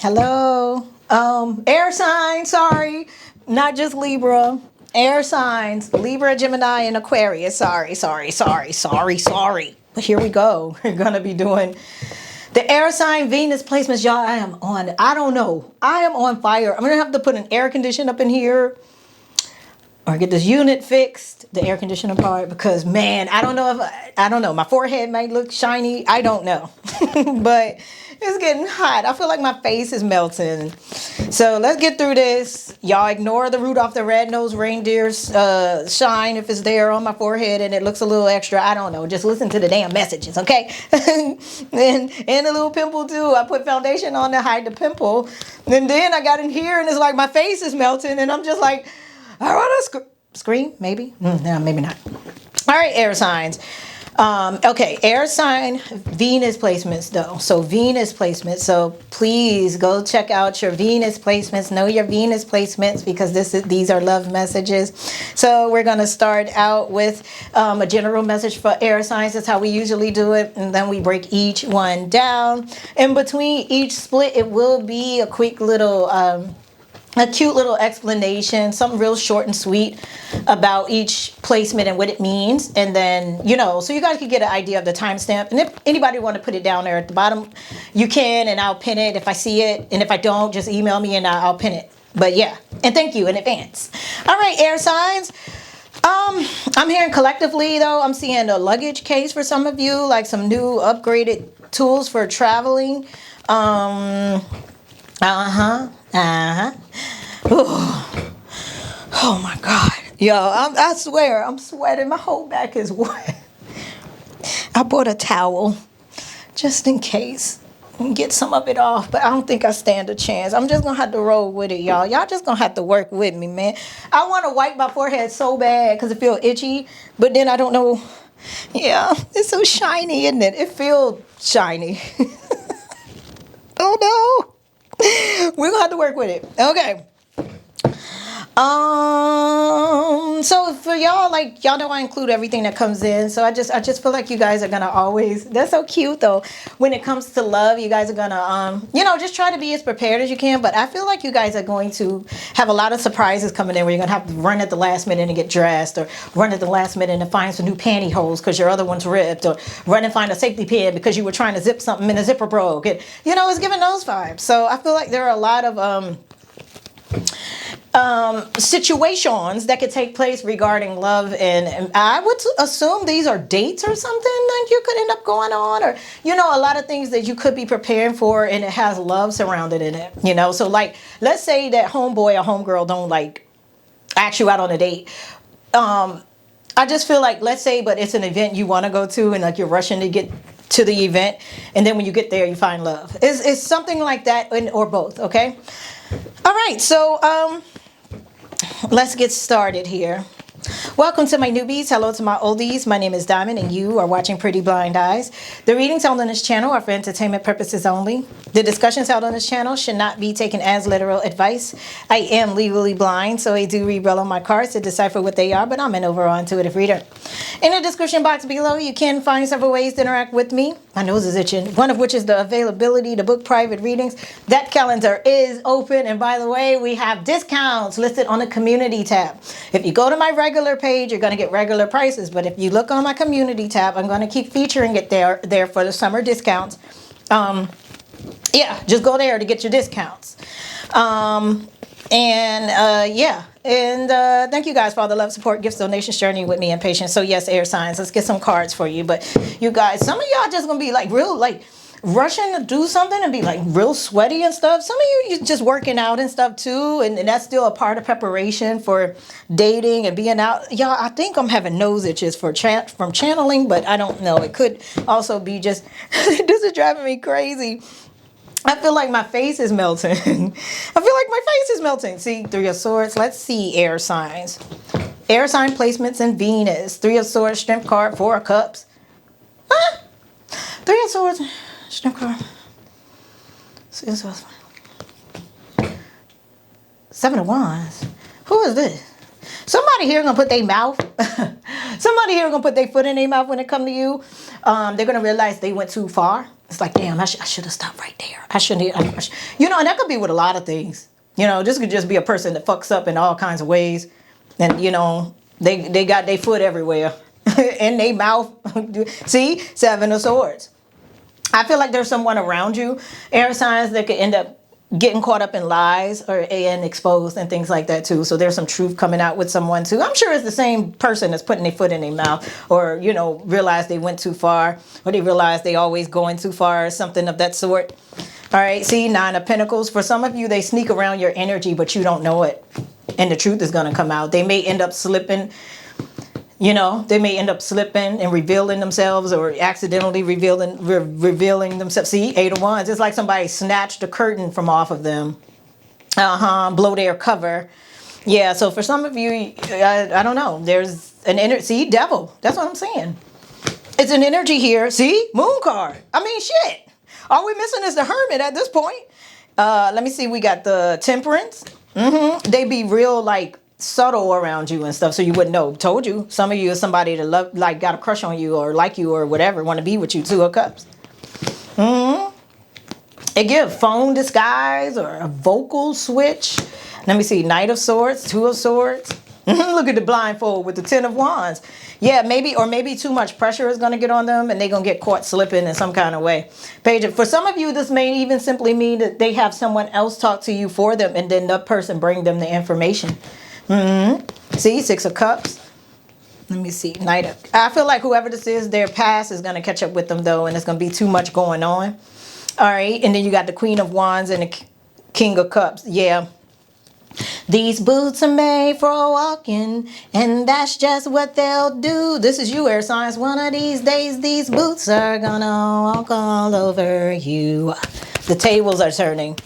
Hello. Air sign, sorry. Not just Libra. Air signs, Libra, Gemini, and Aquarius. Sorry. But here we go. We're going to be doing the air sign Venus placements. Y'all, I don't know. I am on fire. I'm going to have to put an air conditioner up in here or get this unit fixed, the air conditioner part, because man, I don't know. My forehead might look shiny. I don't know. But it's getting hot. I feel like my face is melting. So let's get through this. Y'all ignore the Rudolph the Red-Nosed Reindeer's shine if it's there on my forehead and it looks a little extra. I don't know. Just listen to the damn messages, okay? and a little pimple too. I put foundation on to hide the pimple. And then I got in here and it's like my face is melting and I'm just like, I want to scream, maybe? No, maybe not. All right, air signs. Okay, air sign Venus placements though. So Venus placements. So please go check out your Venus placements. Know your Venus placements because these are love messages. So we're going to start out with a general message for air signs. That's how we usually do it. And then we break each one down. In between each split, it will be a quick little... a cute little explanation, something real short and sweet about each placement and what it means. And then, so you guys can get an idea of the timestamp. And if anybody want to put it down there at the bottom, you can, and I'll pin it if I see it. And if I don't, just email me and I'll pin it. But yeah, and thank you in advance. All right, air signs. I'm hearing collectively, though, I'm seeing a luggage case for some of you, like some new upgraded tools for traveling. Oh my God. Yo, I swear, I'm sweating. My whole back is wet. I bought a towel just in case and get some of it off, but I don't think I stand a chance. I'm just going to have to roll with it, y'all. Y'all just going to have to work with me, man. I want to wipe my forehead so bad because it feels itchy, but then I don't know. Yeah, it's so shiny, isn't it? It feels shiny. Oh, no. We're gonna have to work with it. Okay. So for y'all, y'all know I include everything that comes in. So I just feel like you guys are gonna always, that's so cute though. When it comes to love, you guys are gonna just try to be as prepared as you can. But I feel like you guys are going to have a lot of surprises coming in where you're gonna have to run at the last minute and get dressed, or run at the last minute and find some new pantyhose because your other one's ripped, or run and find a safety pin because you were trying to zip something and the zipper broke. And it's giving those vibes. So I feel like there are a lot of situations that could take place regarding love, and I would assume these are dates or something that you could end up going on, or a lot of things that you could be preparing for, and it has love surrounded in it. So let's say that homeboy or homegirl don't ask you out on a date. I just feel like, let's say, but it's an event you want to go to and you're rushing to get to the event, and then when you get there you find love. It's something like that, or both. Okay. All right, so let's get started here. Welcome to my newbies. Hello to my oldies. My name is Diamond and you are watching Pretty Blind Eyes. The readings held on this channel are for entertainment purposes only. The discussions held on this channel should not be taken as literal advice. I am legally blind, so I do read well on my cards to decipher what they are, but I'm an overall intuitive reader. In the description box below, you can find several ways to interact with me. My nose is itching. One of which is the availability to book private readings. That calendar is open, and by the way, we have discounts listed on the community tab. If you go to my regular page, you're going to get regular prices, but if you look on my community tab, I'm going to keep featuring it there for the summer discounts. Just go there to get your discounts. Thank you guys for all the love, support, gifts, donations, journey with me, and patience. So yes, air signs, let's get some cards for you. But you guys, some of y'all just gonna be real rushing to do something and be real sweaty and stuff. Some of you just working out and stuff too, and that's still a part of preparation for dating and being out. Y'all, I think I'm having nose itches from channeling, but I don't know. It could also be just this is driving me crazy. I feel like my face is melting. See, Three of Swords. Let's see air signs. Air sign placements in Venus. Three of Swords, Strength card, Four of Cups. Huh? Three of Swords, Strength card. Six of Swords. Seven of Wands. Who is this? Somebody here gonna put their mouth. Somebody here gonna put their foot in their mouth when it come to you. They're gonna realize they went too far. It's like, damn, I should have stopped right there. I shouldn't, you know, and that could be with a lot of things. You know, this could just be a person that fucks up in all kinds of ways. And, you know, they got their foot everywhere. In their mouth. See? 7 of Swords. I feel like there's someone around you, air signs, that could end up getting caught up in lies and exposed and things like that too. So there's some truth coming out with someone too. I'm sure it's the same person that's putting their foot in their mouth, or, you know, realize they went too far, or they realize they always going too far, or something of that sort. All right, see, 9 of Pentacles. For some of you, they sneak around your energy, but you don't know it. And the truth is going to come out. They may end up slipping. You know, they may end up slipping and revealing themselves, or accidentally revealing themselves. See, 8 of Wands. It's like somebody snatched a curtain from off of them. Blow their cover. Yeah, so for some of you, I don't know. There's an energy. See, Devil. That's what I'm saying. It's an energy here. See, Moon card. I mean, shit. All we're missing is the Hermit at this point. Let me see. We got the Temperance. They be real, like, subtle around you and stuff, so you wouldn't know. Told you, some of you is somebody that love, like, got a crush on you or like you or whatever, want to be with you. 2 of Cups. It gives phone disguise or a vocal switch. Let me see. Knight of Swords, 2 of Swords. Look at the blindfold with the 10 of Wands. Yeah, maybe too much pressure is going to get on them, and they're going to get caught slipping in some kind of way. For some of you, this may even simply mean that they have someone else talk to you for them, and then that person bring them the information. See, 6 of Cups. Let me see. I feel like whoever this is, their past is going to catch up with them, though, and it's going to be too much going on. All right. And then you got the Queen of Wands and the King of Cups. Yeah. These boots are made for walking, and that's just what they'll do. This is you, air signs. One of these days, these boots are going to walk all over you. The tables are turning.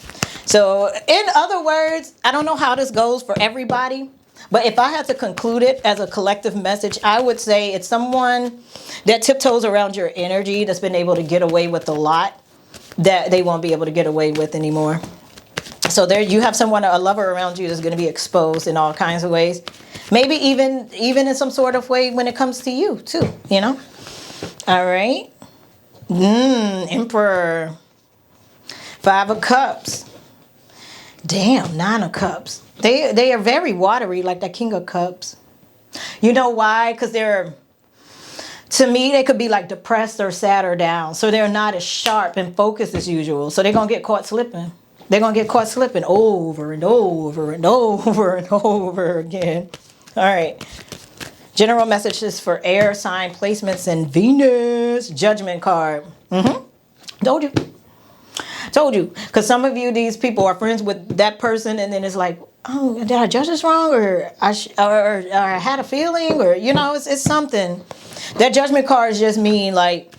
So, in other words, I don't know how this goes for everybody, but if I had to conclude it as a collective message, I would say it's someone that tiptoes around your energy, that's been able to get away with a lot that they won't be able to get away with anymore. So there you have someone, a lover around you, that's going to be exposed in all kinds of ways. Maybe even in some sort of way when it comes to you too, you know? All right. Emperor. 5 of Cups. Damn, 9 of Cups. They are very watery, like that King of Cups. You know why? Because to me, they could be like depressed or sad or down. So they're not as sharp and focused as usual. So they're going to get caught slipping. They're going to get caught slipping over and over and over and over again. All right. General messages for air sign placements and Venus. Judgment card. Told you. Because some of you, these people are friends with that person, and then it's like, oh, did I judge this wrong? Or I had a feeling? Or, you know, it's something. That Judgment cards just mean, like,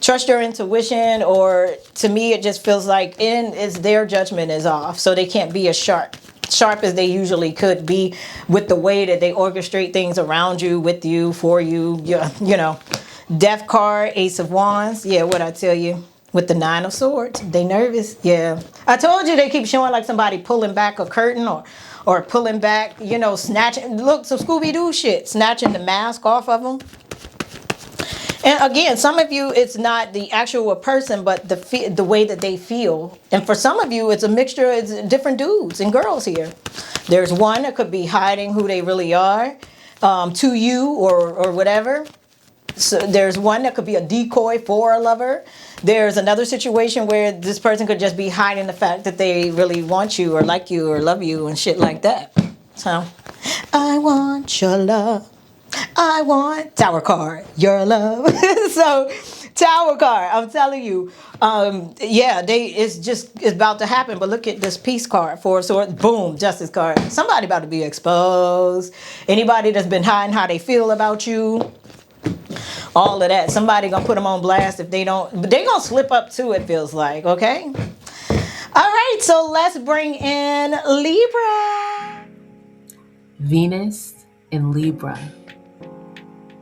trust your intuition, or to me, it just feels like their judgment is off. So they can't be as sharp as they usually could be with the way that they orchestrate things around you, with you, for you. You know, Death card, Ace of Wands. Yeah, what I tell you. With the 9 of Swords. They nervous. Yeah. I told you they keep showing like somebody pulling back a curtain or pulling back, you know, snatching. Look, some Scooby-Doo shit. Snatching the mask off of them. And again, some of you, it's not the actual person, but the way that they feel. And for some of you, it's a mixture. It's different dudes and girls here. There's one that could be hiding who they really are to you or whatever. So there's one that could be a decoy for a lover. There's another situation where this person could just be hiding the fact that they really want you or like you or love you and shit like that. So, I want your love. I want Tower card, your love. So, Tower card, I'm telling you, yeah, it's about to happen. But look at this Peace card, 4 of Swords, boom, Justice card. Somebody about to be exposed. Anybody that's been hiding how they feel about you. All of that. Somebody gonna put them on blast if they don't. But they gonna slip up too, it feels like. Okay? All right, so let's bring in Libra. Venus in Libra.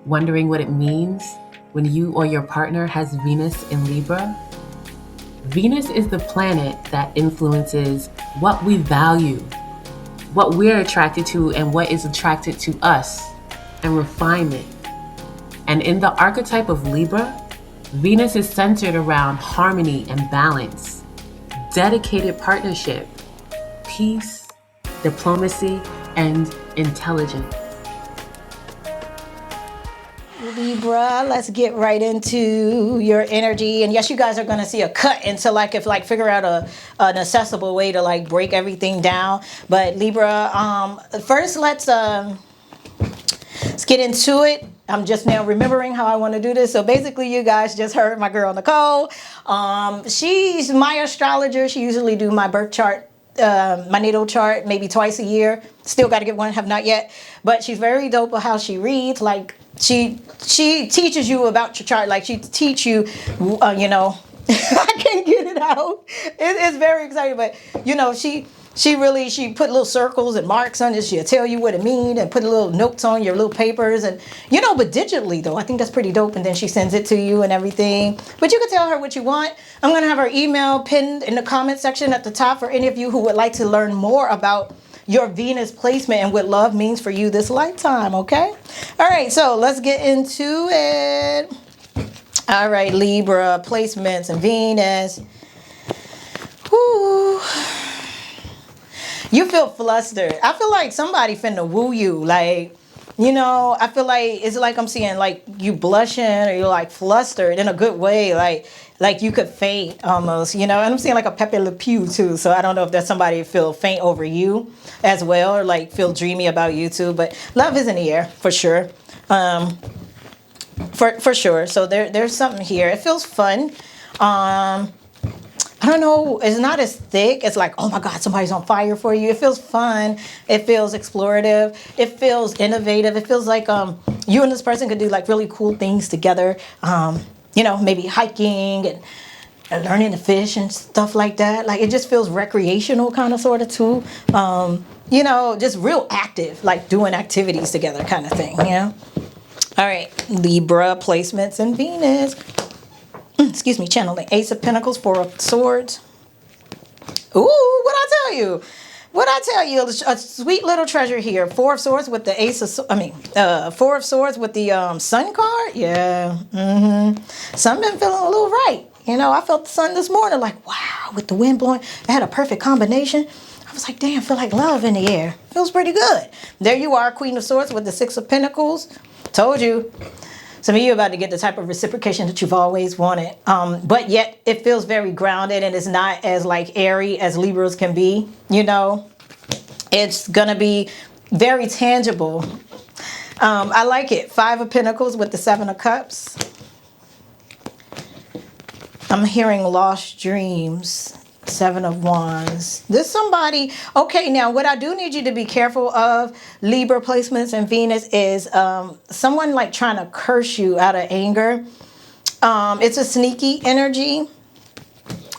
Wondering what it means when you or your partner has Venus in Libra? Venus is the planet that influences what we value, what we're attracted to, and what is attracted to us, and refinement. And in the archetype of Libra, Venus is centered around harmony and balance, dedicated partnership, peace, diplomacy, and intelligence. Libra, let's get right into your energy. And yes, you guys are going to see a cut into figure out an accessible way to like break everything down. But Libra, first let's get into it. I'm just now remembering how I want to do this. So basically, you guys just heard my girl Nicole. She's my astrologer. She usually do my birth chart, my natal chart, maybe twice a year. Still got to get one, have not yet. But she's very dope with how she reads. Like she teaches you about your chart. Like she teach you, I can't get it out. It's very exciting, but she put little circles and marks on it. She'll tell you what it means and put little notes on your little papers and but digitally though, I think that's pretty dope. And then she sends it to you and everything. But you can tell her what you want. I'm gonna have her email pinned in the comment section at the top for any of you who would like to learn more about your Venus placement and what love means for you this lifetime, okay? All right, so let's get into it. All right, Libra, placements and Venus. Whoo. You feel flustered. I feel like somebody finna woo you. Like, I feel like it's like I'm seeing like you blushing or you're like flustered in a good way. Like you could faint almost, and I'm seeing like a Pepe Le Pew too. So I don't know if there's somebody who feel faint over you as well or like feel dreamy about you too. But love is in the air for sure. For sure. So there's something here. It feels fun. I don't know, it's not as thick. It's like, oh my God, somebody's on fire for you. It feels fun. It feels explorative. It feels innovative. It feels like you and this person could do like really cool things together. Maybe hiking and learning to fish and stuff like that. Like it just feels recreational kind of sort of too. Just real active, like doing activities together kind of thing, All right, Libra placements and Venus. Excuse me, channeling Ace of Pentacles, Four of Swords. Ooh, what'd I tell you? What'd I tell you? A sweet little treasure here. Four of Swords with the Four of Swords with the Sun card. Yeah. Sun been feeling a little right. I felt the sun this morning, like, wow, with the wind blowing. I had a perfect combination. I was like, damn, feel like love in the air. Feels pretty good. There you are, Queen of Swords with the Six of Pentacles. Told you. Some of you are about to get the type of reciprocation that you've always wanted. But yet it feels very grounded and it's not as like airy as Libras can be. It's going to be very tangible. I like it. Five of Pentacles with the Seven of Cups. I'm hearing lost dreams. Seven of Wands. This somebody. Okay, now what I do need you to be careful of, Libra placements and Venus, is someone like trying to curse you out of anger. It's a sneaky energy.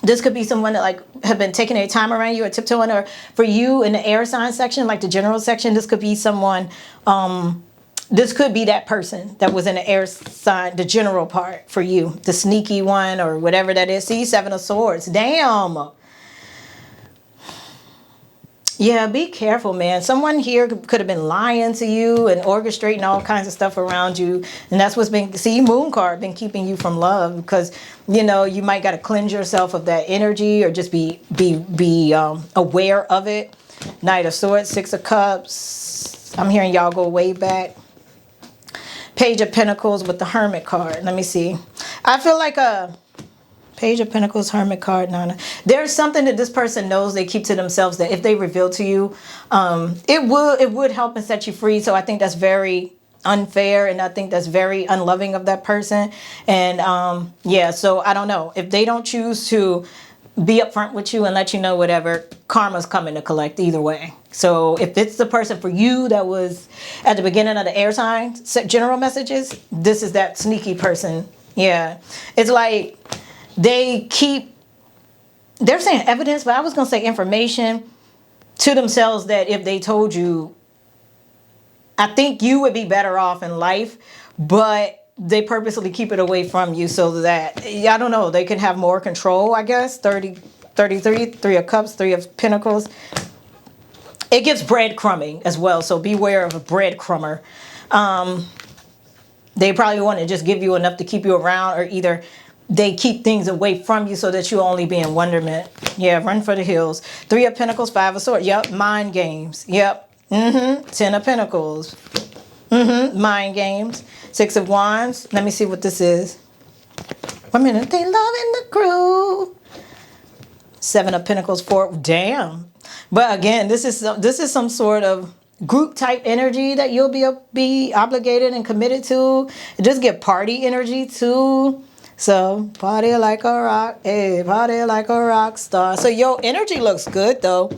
This could be someone that like have been taking their time around you or tiptoeing, or for you in the air sign section, like the general section, this could be someone, this could be that person that was in the air sign, the general part for you, the sneaky one or whatever that is. See, Seven of Swords. Damn. Yeah, be careful, man. Someone here could have been lying to you and orchestrating all kinds of stuff around you. And that's what's been, see, Moon card been keeping you from love because, you might got to cleanse yourself of that energy or just be aware of it. Knight of Swords, Six of Cups. I'm hearing y'all go way back. Page of Pentacles with the Hermit card. Let me see. I feel like a Page of Pentacles, Hermit card, Nana. There's something that this person knows they keep to themselves that if they reveal to you, it would help and set you free. So I think that's very unfair and I think that's very unloving of that person. And yeah, so I don't know. If they don't choose to be upfront with you and let you know whatever, karma's coming to collect either way. So if it's the person for you that was at the beginning of the air sign general messages, this is that sneaky person. Yeah. It's like they're saying evidence, but I was going to say information to themselves that if they told you, I think you would be better off in life, but they purposely keep it away from you so that, I don't know, they can have more control, I guess. 33, Three of Cups, Three of Pentacles. It gives breadcrumbing as well, so beware of a breadcrumber. They probably want to just give you enough to keep you around, or either they keep things away from you so that you only be in wonderment. Yeah, run for the hills. 3 of Pentacles, 5 of Swords. Yep, mind games. Yep. 10 of Pentacles. Mind games. 6 of Wands. Let me see what this is. 1 minute. They loving the crew. 7 of Pentacles, 4. Damn. But again, this is some sort of group type energy that you'll be obligated and committed to. Just get party energy too. So party like a rock, hey, party like a rock star. So your energy looks good though,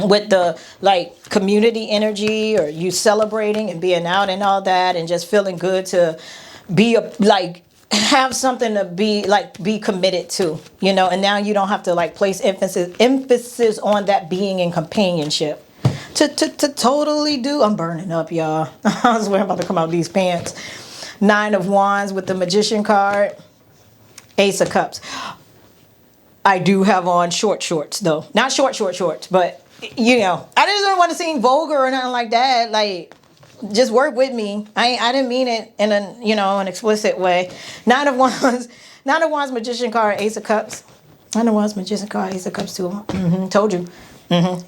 with the like community energy, or you celebrating and being out and all that, and just feeling good to be have something to be committed to, you know. And now you don't have to like place emphasis on that being in companionship. To totally do. I'm burning up, y'all. I swear I'm about to come out these pants. 9 of Wands with the Magician card. Ace of Cups. I do have on short shorts though. Not short shorts, but you know, I just don't want to seem vulgar or nothing like that. Like, just work with me. I didn't mean it in an explicit way. 9 of Wands, Magician card, Ace of Cups. 9 of Wands, Magician card, Ace of Cups too. Told you.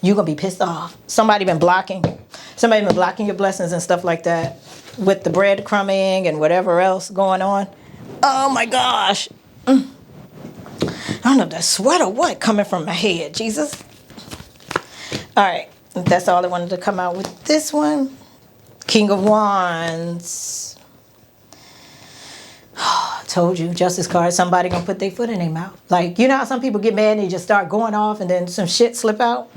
You're gonna be pissed off. Somebody been blocking your blessings and stuff like that, with the breadcrumbing and whatever else going on. Oh my gosh. I don't know if that's sweat or what coming from my head. Jesus. All right, that's all I wanted to come out with this one. King of Wands. Told you, Justice card. Somebody gonna put their foot in their mouth. Like, you know how some people get mad and they just start going off and then some shit slip out?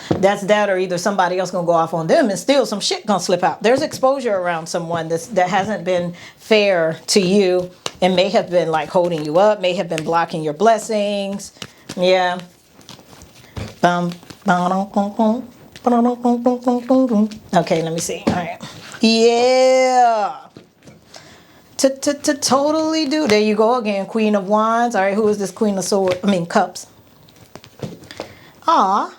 That's that, or either somebody else gonna go off on them and still some shit gonna slip out. There's exposure around someone that hasn't been fair to you, and may have been like holding you up, may have been blocking your blessings. Yeah. Okay, let me see. All right. Yeah. To totally do. There you go again. Queen of Wands. All right, who is this Queen of Cups? Aw.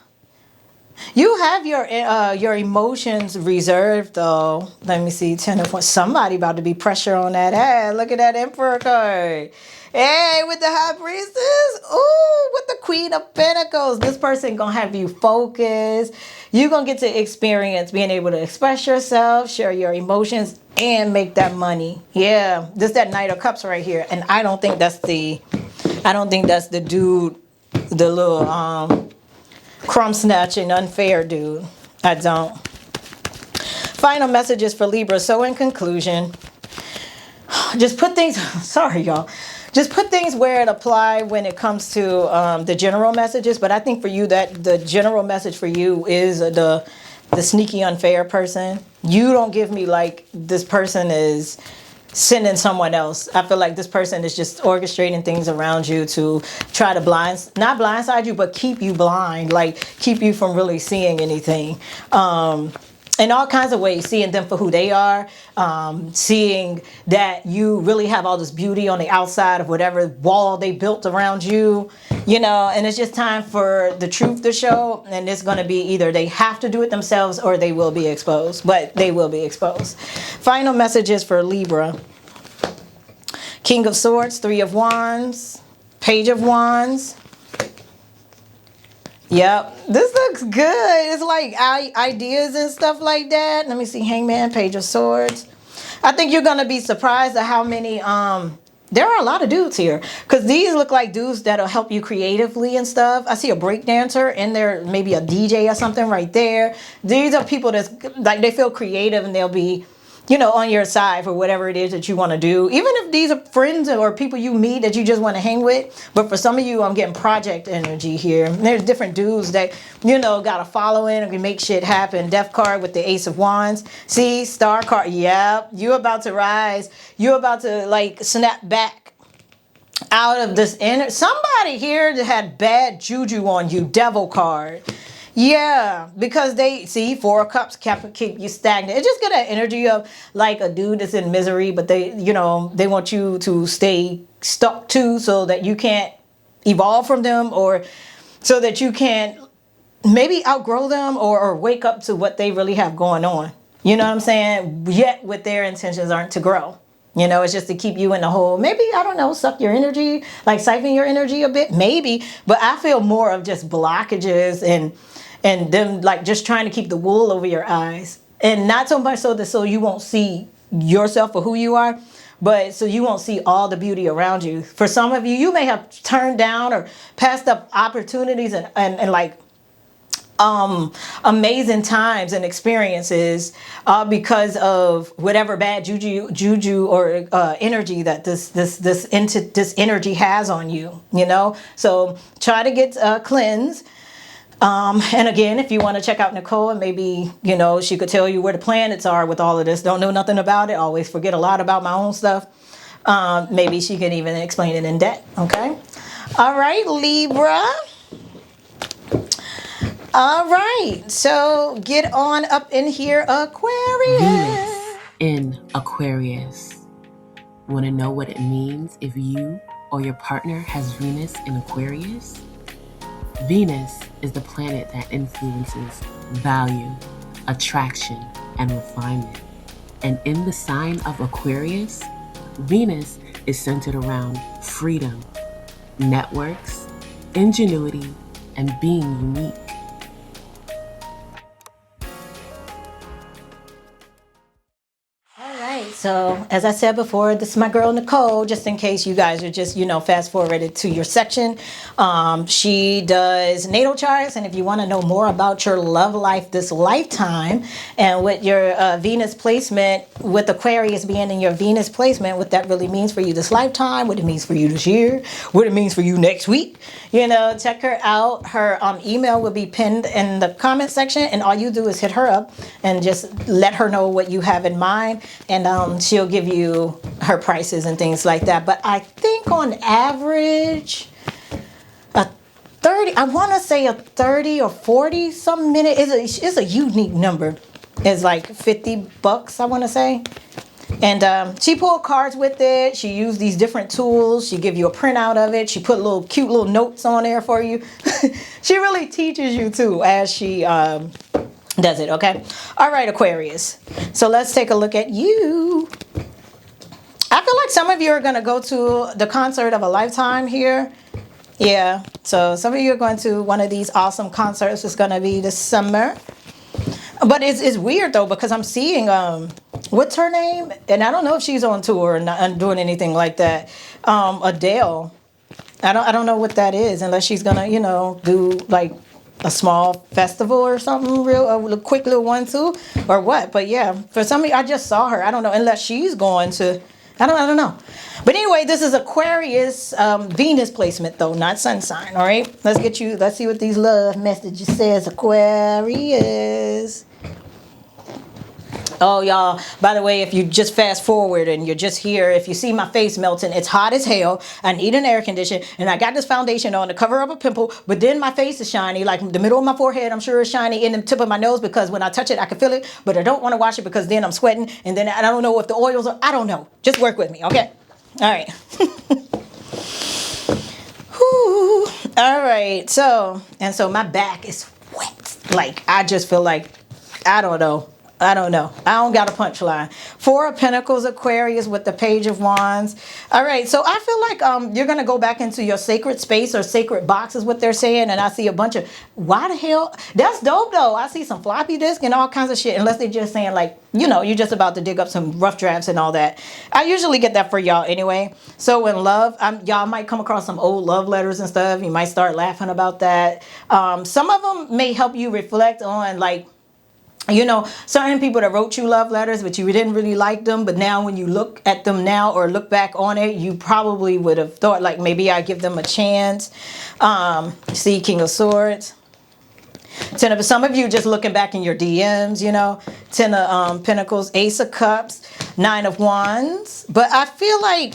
You have your emotions reserved though. Let me see. 10 of Wands. Somebody about to be pressure on that ass. Look at that Emperor card. Hey, with the High Priestess. Ooh, with the Queen of Pentacles. This person gonna have you focused. You're gonna get to experience being able to express yourself, share your emotions, and make that money. Yeah, this that Knight of Cups right here. And I don't think that's the dude, the little crumb snatching unfair dude. I don't. Final messages for Libra. So in conclusion, just put things, sorry y'all, just put things where it apply when it comes to the general messages. But I think for you, that the general message for you is the sneaky unfair person. You don't give me like this person is sending someone else. I feel like this person is just orchestrating things around you to try to not blindside you, but keep you blind, like keep you from really seeing anything. In all kinds of ways, seeing them for who they are, seeing that you really have all this beauty on the outside of whatever wall they built around you, you know, and it's just time for the truth to show. And it's going to be either they have to do it themselves or they will be exposed, but they will be exposed. Final messages for Libra. King of Swords, 3 of Wands, Page of Wands. Yep, this looks good. It's like ideas and stuff like that. Let me see, Hangman, Page of Swords. I think you're going to be surprised at how many, there are a lot of dudes here. Because these look like dudes that'll help you creatively and stuff. I see a break dancer in there, maybe a DJ or something right there. These are people that's like, they feel creative and they'll be, you know, on your side for whatever it is that you want to do. Even if these are friends or people you meet that you just want to hang with. But for some of you, I'm getting project energy here. There's different dudes that, you know, got a following and can make shit happen. Death card with the Ace of Wands. See, Star card. Yep, you're about to rise. You're about to like snap back out of this somebody here that had bad juju on you. Devil card. Yeah, because they see 4 of Cups keep you stagnant. It just get an energy of like a dude that's in misery, but they, you know, they want you to stay stuck to so that you can't evolve from them, or so that you can't maybe outgrow them or wake up to what they really have going on. You know what I'm saying? Yet with their intentions aren't to grow. You know, it's just to keep you in the hole. Maybe, I don't know, suck your energy, like siphon your energy a bit, maybe. But I feel more of just blockages and them like just trying to keep the wool over your eyes. And not so much so that so you won't see yourself for who you are, but so you won't see all the beauty around you. For some of you, you may have turned down or passed up opportunities and like amazing times and experiences because of whatever bad juju or energy that this energy has on you, you know. So try to get cleansed. And again, if you want to check out Nicole and maybe, you know, she could tell you where the planets are with all of this. Don't know nothing about it. Always forget a lot about my own stuff. Maybe she can even explain it in depth. Okay. All right, Libra. All right, so get on up in here, Aquarius. Venus in Aquarius. Want to know what it means if you or your partner has Venus in Aquarius? Venus is the planet that influences value, attraction, and refinement. And in the sign of Aquarius, Venus is centered around freedom, networks, ingenuity, and being unique. So as I said before, this is my girl Nicole, just in case you guys are just, you know, fast forwarded to your section. She does natal charts, and if you want to know more about your love life this lifetime and what your Venus placement, with Aquarius being in your Venus placement, what that really means for you this lifetime, what it means for you this year, what it means for you next week, you know, check her out. Her email will be pinned in the comment section, and all you do is hit her up and just let her know what you have in mind, and she'll give you her prices and things like that. But I think on average, a 30, I want to say a 30 or 40 some minute is a unique number. It's like $50, I want to say. And she pulled cards with it. She used these different tools. She give you a printout of it. She put cute little notes on there for you. She really teaches you too as she does it, okay? All right, Aquarius. So let's take a look at you. I feel like some of you are going to go to the concert of a lifetime here. Yeah, so some of you are going to one of these awesome concerts. It's going to be this summer. But it's weird, though, because I'm seeing, what's her name? And I don't know if she's on tour or not doing anything like that. Adele. I don't know what that is, unless she's going to, you know, do, like, a small festival or something, a quick little one too, or what. But yeah, for some of you, I just saw her. I don't know, unless she's going to, I don't know. But anyway, this is Aquarius Venus placement though, not sun sign. All right, let's see what these love messages says, Aquarius. Oh, y'all, by the way, if you just fast forward and you're just here, if you see my face melting, it's hot as hell. I need an air condition, and I got this foundation on to cover up a pimple, but then my face is shiny, like the middle of my forehead, I'm sure is shiny, in the tip of my nose, because when I touch it, I can feel it, but I don't want to wash it because then I'm sweating, and then I don't know if the oils are, I don't know. Just work with me, okay? All right. Whew. All right, so my back is wet. Like, I just feel like, I don't know. I don't got a punchline. 4 of Pentacles, Aquarius, with the Page of Wands. All right, so I feel like you're going to go back into your sacred space or sacred box is what they're saying. And I see a bunch of, why the hell? That's dope, though. I see some floppy disk and all kinds of shit, unless they're just saying, like, you know, you're just about to dig up some rough drafts and all that. I usually get that for y'all anyway. So in love, y'all might come across some old love letters and stuff. You might start laughing about that. Some of them may help you reflect on, like, you know, certain people that wrote you love letters, but you didn't really like them. But now when you look at them now or look back on it, you probably would have thought, like, maybe I give them a chance. See, King of Swords. Some of you just looking back in your DMs, you know. 10 of Pentacles, Ace of Cups, 9 of Wands. But I feel like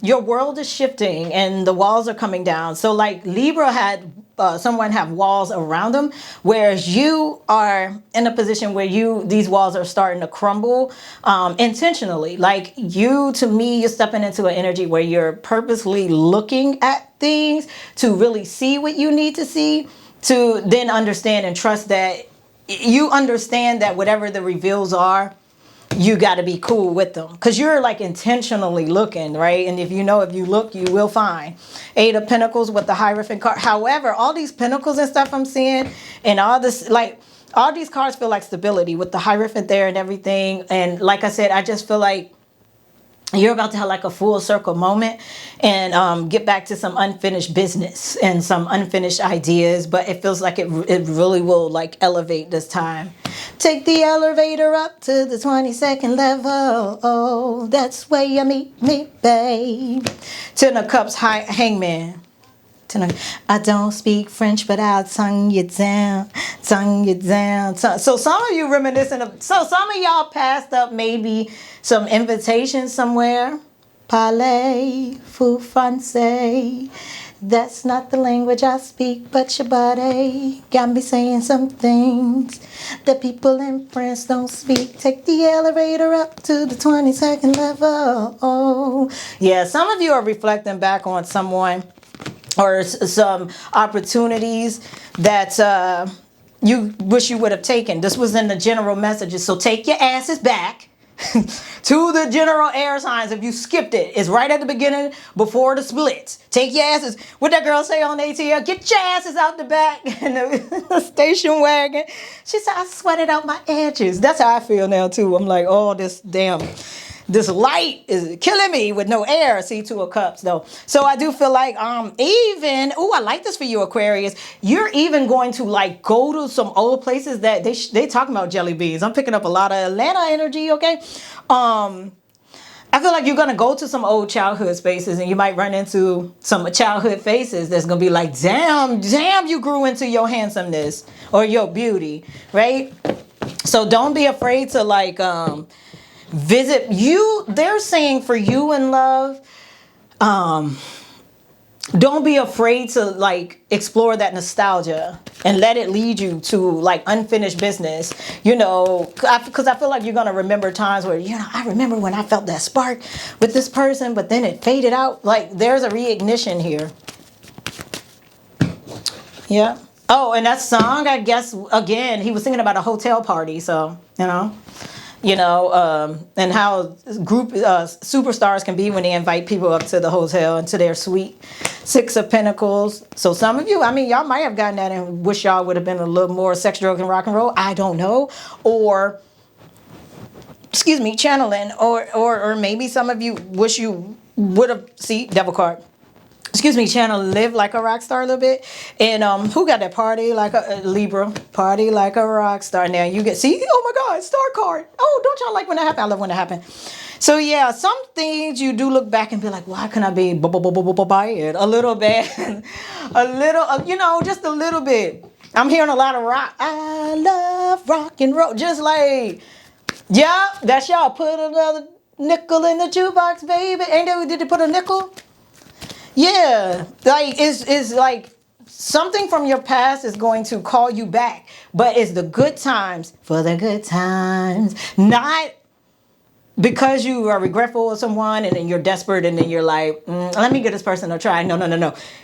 your world is shifting and the walls are coming down. So like Libra had someone have walls around them, whereas you are in a position where these walls are starting to crumble intentionally. Like to me, you're stepping into an energy where you're purposely looking at things to really see what you need to see, to then understand and trust that you understand that whatever the reveals are, you got to be cool with them because you're like intentionally looking, right? And if you look, you will find. Eight of Pentacles with the Hierophant card. However, all these Pentacles and stuff I'm seeing, and all this, like, all these cards feel like stability with the Hierophant there and everything. And like I said, I just feel like you're about to have like a full circle moment and get back to some unfinished business and some unfinished ideas. But it feels like it really will like elevate this time. Take the elevator up to the 22nd level. Oh, that's where you meet me, babe. Ten of Cups, Hangman. I don't speak French, but I'll tongue you down. So some of you reminiscent of, so some of y'all passed up maybe some invitations somewhere. Parlez, fou français. That's not the language I speak, but your body got me saying some things that people in France don't speak. Take the elevator up to the 22nd level. Oh, yeah, some of you are reflecting back on someone or some opportunities that you wish you would have taken. This was in the general messages. So take your asses back to the general air signs. If you skipped it, it's right at the beginning before the splits. Take your asses. What that girl say on ATL? Get your asses out the back in the station wagon. She said, I sweated out my edges. That's how I feel now too. I'm like, oh, this light is killing me with no air. See, Two of Cups though. So I do feel like I like this for you, Aquarius. You're even going to like go to some old places that they talking about jelly beans. I'm picking up a lot of Atlanta energy, okay? I feel like you're going to go to some old childhood spaces and you might run into some childhood faces that's going to be like, damn, you grew into your handsomeness or your beauty, right? So don't be afraid to like visit you. They're saying for you in love, don't be afraid to like explore that nostalgia and let it lead you to like unfinished business, you know, because I feel like you're going to remember times where, you know, I remember when I felt that spark with this person, but then it faded out. Like there's a reignition here. Yeah. Oh, and that song, I guess, again, he was singing about a hotel party. So, and how group superstars can be when they invite people up to the hotel and to their suite. Six of Pentacles. So some of you, I mean, y'all might have gotten that and wish y'all would have been a little more sex, drugs, and rock and roll. I don't know. Or, channeling. Or maybe some of you wish you would have, Devil card. Channel live like a rock star a little bit. And who got that? Party like a Libra. Party like a rock star. Now you get, oh my God, star card. Oh, don't y'all like when that happens? I love when that happens. So yeah, some things you do look back and be like, why can I be biased a little bit? Just a little bit. I'm hearing a lot of rock. I love rock and roll. Just like, yeah, that's y'all. Put another nickel in the jukebox, baby. Did they put a nickel? Yeah, like it's like something from your past is going to call you back, but it's the good times for the good times, not because you are regretful of someone and then you're desperate and then you're like, let me give this person a try. No.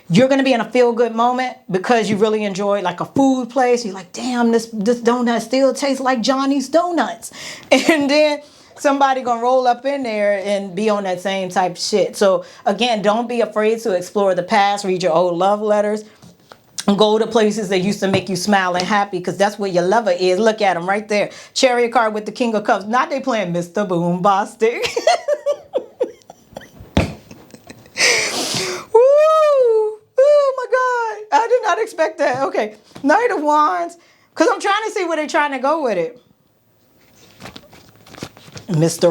You're going to be in a feel-good moment because you really enjoy like a food place. You're like, damn, this donut still tastes like Johnny's Donuts. And then somebody gonna roll up in there and be on that same type of shit. So again, don't be afraid to explore the past, read your old love letters, and go to places that used to make you smile and happy, because that's where your lover is. Look at him right there. Chariot card with the King of Cups. Not they playing Mr. Boombastic. Woo! Oh my God. I did not expect that. Okay. Knight of Wands. Because I'm trying to see where they're trying to go with it. Mr.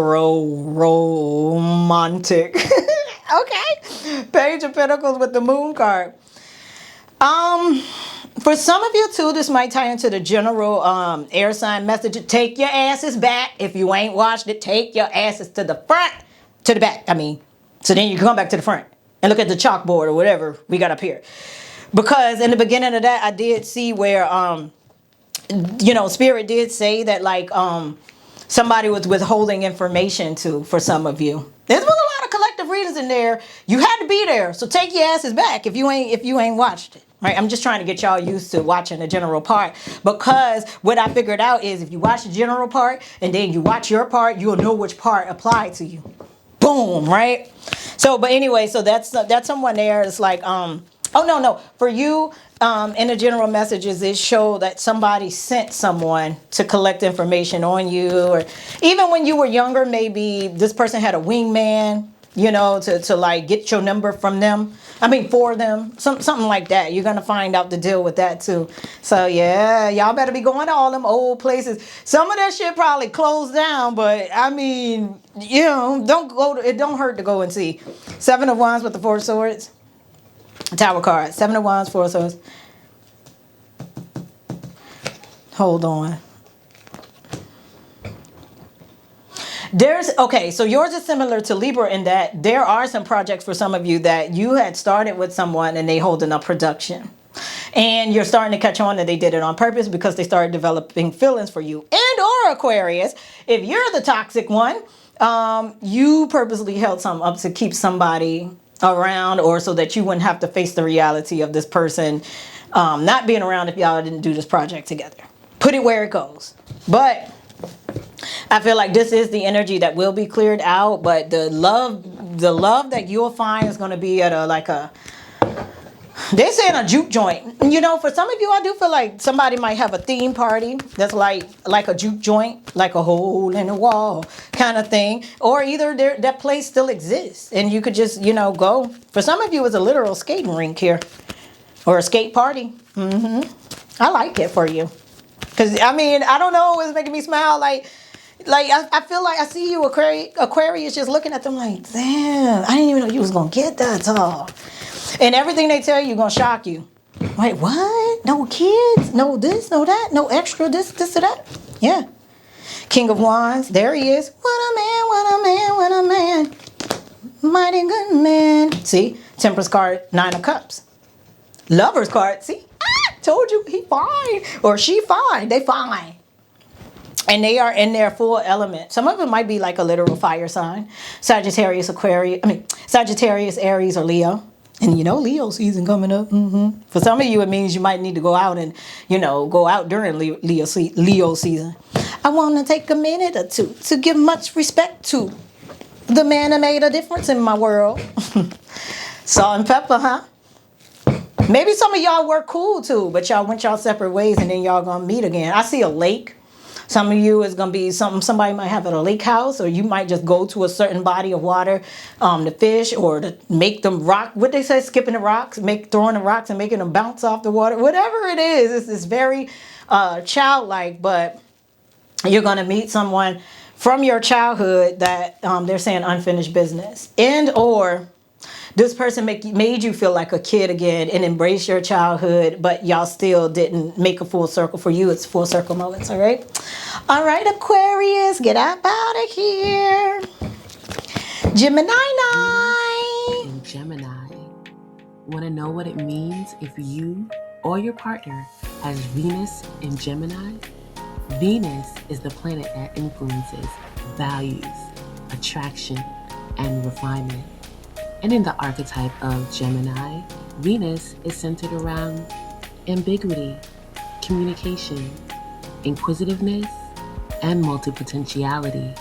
Romantic. Okay. Page of Pentacles with the Moon card. For some of you too, this might tie into the general air sign message. Take your asses back. If you ain't watched it, take your asses to the front, to the back. I mean, so then you can come back to the front and look at the chalkboard or whatever we got up here. Because in the beginning of that, I did see where, Spirit did say that like, somebody was withholding information for some of you. There was a lot of collective readers in there. You had to be there, so take your asses back if you ain't watched it. Right? I'm just trying to get y'all used to watching the general part, because what I figured out is if you watch the general part and then you watch your part, you'll know which part applied to you. Boom, right? So, but anyway, so that's someone there. It's like, oh no, for you, in the general messages, it showed that somebody sent someone to collect information on you, or even when you were younger, maybe this person had a wingman, you know, to like get your number from them. I mean, for them, something like that. You're gonna find out the deal with that too. So yeah, y'all better be going to all them old places. Some of that shit probably closed down, but I mean, you know, it don't hurt to go and see. 7 of Wands with the 4 of Swords. Tower card. 7 of Wands, 4 of Swords. Hold on. Okay, so yours is similar to Libra in that there are some projects for some of you that you had started with someone and they holding up production. And you're starting to catch on that they did it on purpose because they started developing feelings for you. And or Aquarius, if you're the toxic one, you purposely held something up to keep somebody around, or so that you wouldn't have to face the reality of this person not being around if y'all didn't do this project together. Put it where it goes. But I feel like this is the energy that will be cleared out, but the love that you'll find is going to be at they're saying a juke joint. You know, for some of you, I do feel like somebody might have a theme party that's like a juke joint, like a hole in the wall kind of thing. Or either that place still exists and you could just, you know, go. For some of you, it's a literal skating rink here or a skate party. I like it for you. Because, I mean, I don't know, it's making me smile like I feel like I see you, Aquarius, just looking at them like, damn, I didn't even know you was going to get that tall. And everything they tell you going to shock you. Wait, what? No kids? No this, no that? No extra this or that? Yeah. King of Wands, there he is. What a man, what a man, what a man. Mighty good man. See? Temperance card, 9 of Cups. Lovers card, see? Told you, he fine. Or she fine. They fine. And they are in their full element. Some of it might be like a literal fire sign. Sagittarius, Aries, or Leo. And you know, Leo season coming up. For some of you, it means you might need to go out and, you know, go out during Leo season. I want to take a minute or two to give much respect to the man that made a difference in my world. Salt and pepper, huh? Maybe some of y'all were cool too, but y'all went y'all separate ways and then y'all gonna meet again. I see a lake. Some of you is going to be something somebody might have at a lake house, or you might just go to a certain body of water to fish or to make them rock. What they say, skipping the rocks, throwing the rocks and making them bounce off the water. Whatever it is, it's very childlike, but you're going to meet someone from your childhood that they're saying unfinished business. And or this person made you feel like a kid again and embrace your childhood, but y'all still didn't make a full circle. For you, it's full circle moments, all right? All right, Aquarius, get up out of here. Gemini. In Gemini, want to know what it means if you or your partner has Venus in Gemini? Venus is the planet that influences values, attraction, and refinement. And in the archetype of Gemini, Venus is centered around ambiguity, communication, inquisitiveness, and multipotentiality.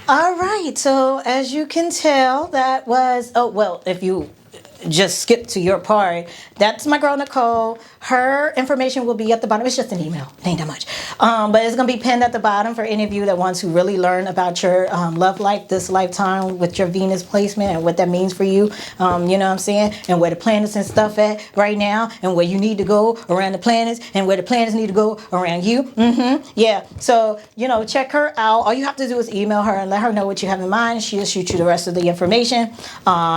All right, so as you can tell, that was, if you just skip to your part, that's my girl Nicole. Her information will be at the bottom. It's just an email. It ain't that much. But it's going to be pinned at the bottom for any of you that wants to really learn about your love life this lifetime with your Venus placement and what that means for you. You know what I'm saying? And where the planets and stuff at right now, and where you need to go around the planets, and where the planets need to go around you. Yeah. So, you know, check her out. All you have to do is email her and let her know what you have in mind. She'll shoot you the rest of the information.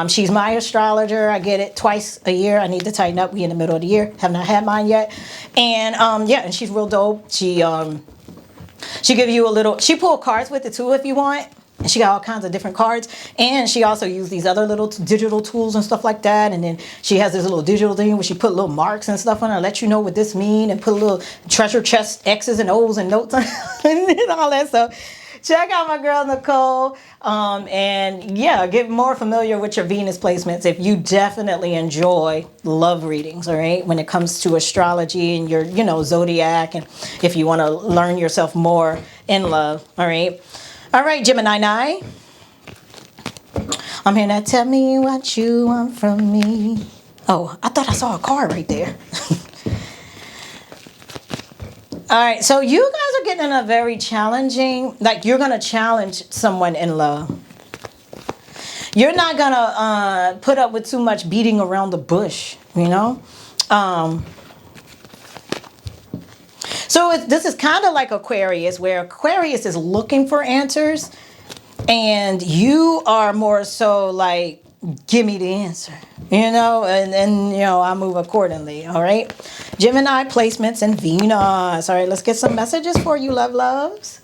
She's my astrologer. I get it twice a year. I need to tighten up. We in the middle of the year. Have not had mine yet. And yeah, and she's real dope. She give you a little, she pulled cards with it too if you want. And she got all kinds of different cards. And she also used these other little digital tools and stuff like that. And then she has this little digital thing where she put little marks and stuff on it, let you know what this mean, and put a little treasure chest X's and O's and notes on it and all that stuff. Check out my girl Nicole. And yeah, get more familiar with your Venus placements if you definitely enjoy love readings, all right? When it comes to astrology and your, zodiac, and if you want to learn yourself more in love, all right? All right, Gemini 9. I'm here to tell me what you want from me. Oh, I thought I saw a card right there. All right, so you guys are getting in a very challenging, like you're going to challenge someone in love. You're not going to put up with too much beating around the bush, So this is kind of like Aquarius, where Aquarius is looking for answers, and you are more so like, give me the answer, and I move accordingly. All right, Gemini placements and Venus. All right, let's get some messages for you, loves.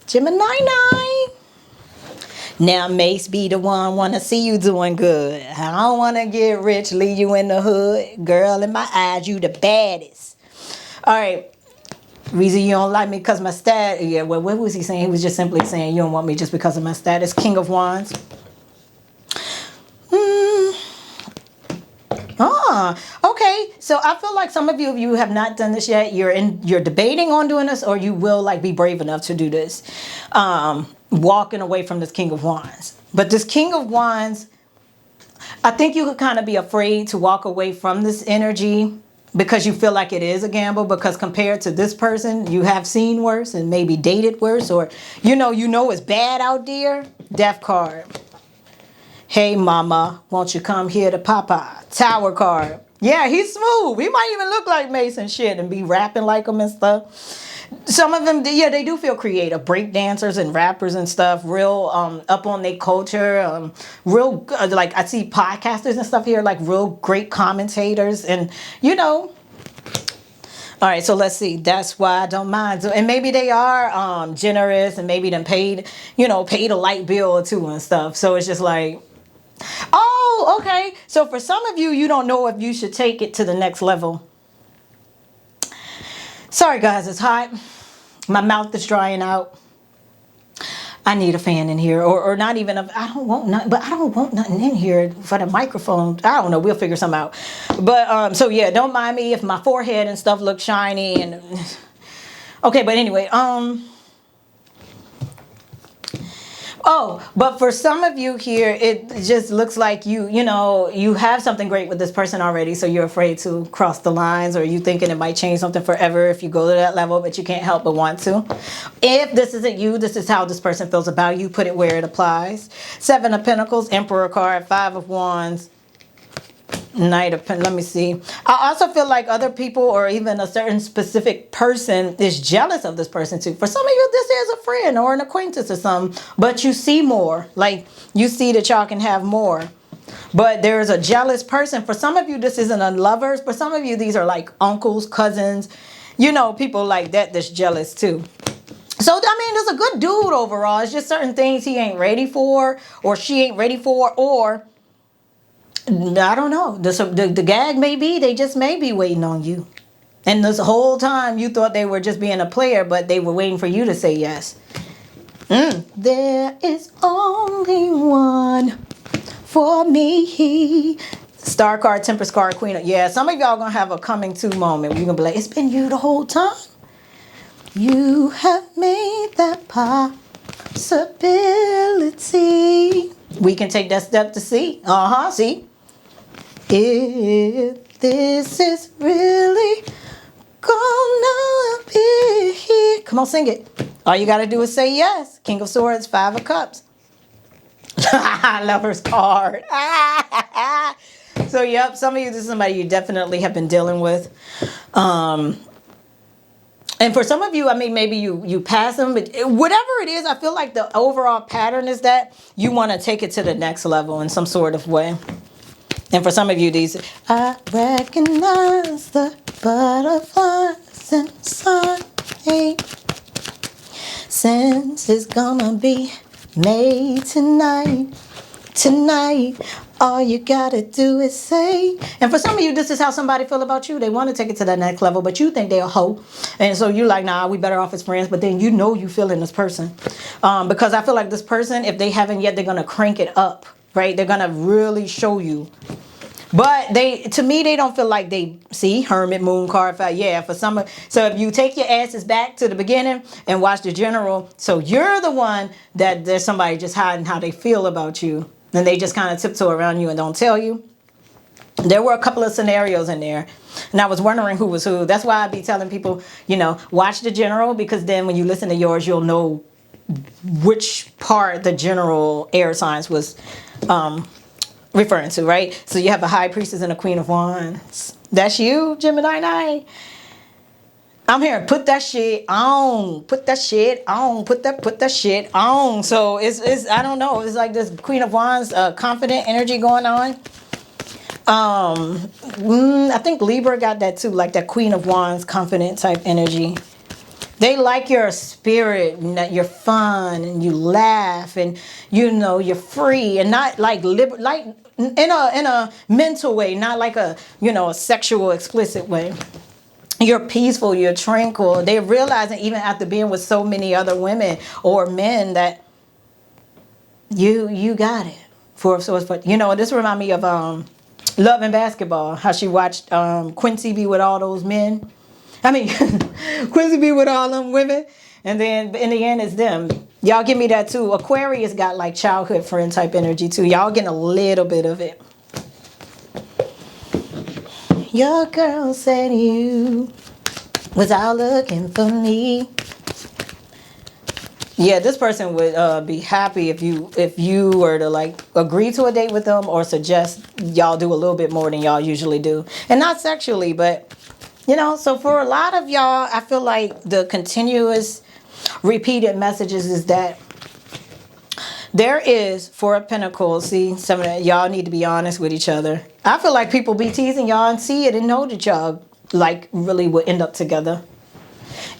Gemini 9. Now Mace be the one want to see you doing good. I don't want to get rich, leave you in the hood. Girl, in my eyes, you the baddest. All right. Reason you don't like me because my status. Yeah, well, what was he saying? He was just simply saying you don't want me just because of my status. King of Wands. Okay. So I feel like some of you, if you have not done this yet, you're debating on doing this, or you will like be brave enough to do this. Walking away from this King of Wands. But this King of Wands, I think you could kind of be afraid to walk away from this energy, because you feel like it is a gamble, because compared to this person, you have seen worse and maybe dated worse, or it's bad out there. Death card. Hey mama, won't you come here to Papa? Tower card. Yeah, he's smooth. He might even look like Mason shit and be rapping like him and stuff. Some of them, yeah, they do feel creative. Break dancers and rappers and stuff. Real up on their culture. Real, like I see podcasters and stuff here, like real great commentators. And, All right, so let's see. That's why I don't mind. And maybe they are generous, and maybe them paid a light bill or two and stuff. So it's just like, oh, okay. So for some of you, you don't know if you should take it to the next level. Sorry, guys, it's hot. My mouth is drying out. I need a fan in here, or not even I don't want nothing in here for the microphone. I don't know. We'll figure something out. But so yeah, don't mind me if my forehead and stuff look shiny and okay. But anyway, Oh, but for some of you here, it just looks like you have something great with this person already, so you're afraid to cross the lines, or you thinking it might change something forever if you go to that level, but you can't help but want to. If this isn't you, this is how this person feels about you. Put it where it applies. 7 of Pentacles, Emperor card, 5 of Wands, Knight of Pentacles. Let me see. I also feel like other people, or even a certain specific person, is jealous of this person too. For some of you, this is a friend or an acquaintance or something, but you see more. Like, you see that y'all can have more. But there's a jealous person. For some of you, this isn't a lovers. For some of you, these are like uncles, cousins, people like that that's jealous too. So, I mean, there's a good dude overall. It's just certain things he ain't ready for, or she ain't ready for, or I don't know. The gag may be, they just may be waiting on you. And this whole time you thought they were just being a player, but they were waiting for you to say yes. There is only one for me. Star card, Temperance card, Queen. Yeah, some of y'all going to have a coming to moment where you're going to be like, it's been you the whole time. You have made that possibility. We can take that step to see. See? If this is really gonna be here. Come on, sing it. All you gotta do is say yes. King of Swords, 5 of Cups. Lover's card. So, yep, some of you, this is somebody you definitely have been dealing with. And for some of you, I mean, maybe you pass them, but whatever it is, I feel like the overall pattern is that you want to take it to the next level in some sort of way. And for some of you, these, I recognize the butterflies inside me. Sense is gonna be made tonight. All you gotta do is say. And for some of you, this is how somebody feel about you. They want to take it to that next level, but you think they're a hoe. And so you're like, nah, we better off as friends. But then you know you feeling this person. Because I feel like this person, if they haven't yet, they're going to crank it up, right? They're going to really show you. But to me, they don't feel like they see Hermit, Moon card. Yeah, for some. So if you take your asses back to the beginning and watch the general, so you're the one that there's somebody just hiding how they feel about you. And they just kind of tiptoe around you and don't tell you. There were a couple of scenarios in there. And I was wondering who was who. That's why I be telling people, watch the general. Because then when you listen to yours, you'll know which part the general air signs was referring to, right? So you have a High Priestess and a Queen of Wands. That's you, Gemini night. I'm here. Put that shit on. Put that shit on. Put that shit on. So it's I don't know. It's like this Queen of Wands, confident energy going on. I think Libra got that too, like that Queen of Wands, confident type energy. They like your spirit, and that you're fun and you laugh and you're free and not like like in a mental way, not like a sexual explicit way. You're peaceful, you're tranquil. They're realizing even after being with so many other women or men that you got it. This remind me of Love and Basketball, how she watched Quincy be with all those men. I mean, Quincy be with all them women. And then in the end, it's them. Y'all give me that too. Aquarius got like childhood friend type energy too. Y'all getting a little bit of it. Your girl said you was out looking for me. Yeah, this person would be happy if you were to like agree to a date with them or suggest y'all do a little bit more than y'all usually do. And not sexually, but so for a lot of y'all, I feel like the continuous repeated messages is that there is Four of Pentacles. See, some of that, y'all need to be honest with each other. I feel like people be teasing y'all and see it and know that y'all like really will end up together.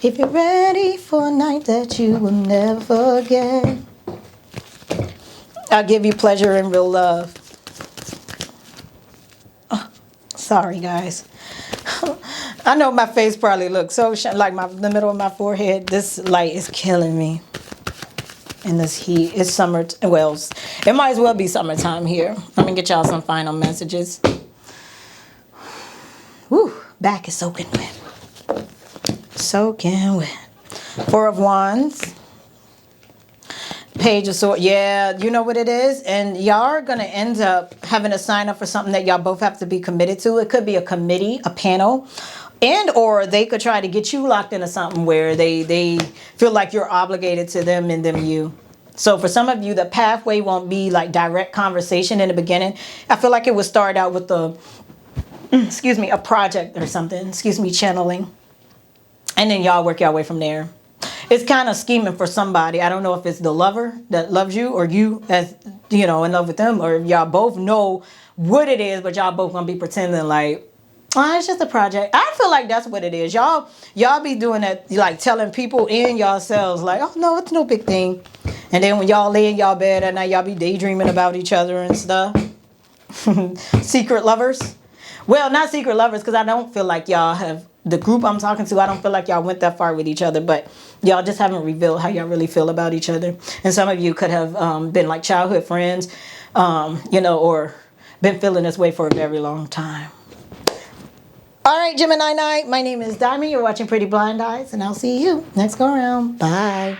If you're ready for a night that you will never forget, I'll give you pleasure and real love. Oh, sorry, guys. I know my face probably looks so like the middle of my forehead. This light is killing me. And this heat. It's summer. Well, it might as well be summertime here. Let me get y'all some final messages. Woo, back is soaking wet. Soaking wet. Four of Wands. Page of Swords. Yeah, you know what it is. And y'all are going to end up having to sign up for something that y'all both have to be committed to. It could be a committee, a panel. And or they could try to get you locked into something where they feel like you're obligated to them and them you. So for some of you, the pathway won't be like direct conversation in the beginning. I feel like it would start out with a project or something. Channeling. And then y'all work your way from there. It's kind of scheming for somebody. I don't know if it's the lover that loves you or you as, in love with them. Or if y'all both know what it is, but y'all both going to be pretending like, oh, it's just a project. I feel like that's what it is. Y'all be doing that, like telling people in yourselves, like, oh, no, it's no big thing. And then when y'all lay in y'all bed at night, y'all be daydreaming about each other and stuff. Secret lovers. Well, not secret lovers, because I don't feel like y'all have, the group I'm talking to, I don't feel like y'all went that far with each other, but y'all just haven't revealed how y'all really feel about each other. And some of you could have been like childhood friends, or been feeling this way for a very long time. All right, Gemini night. My name is Diamond. You're watching Pretty Blind Eyes, and I'll see you next go around. Bye.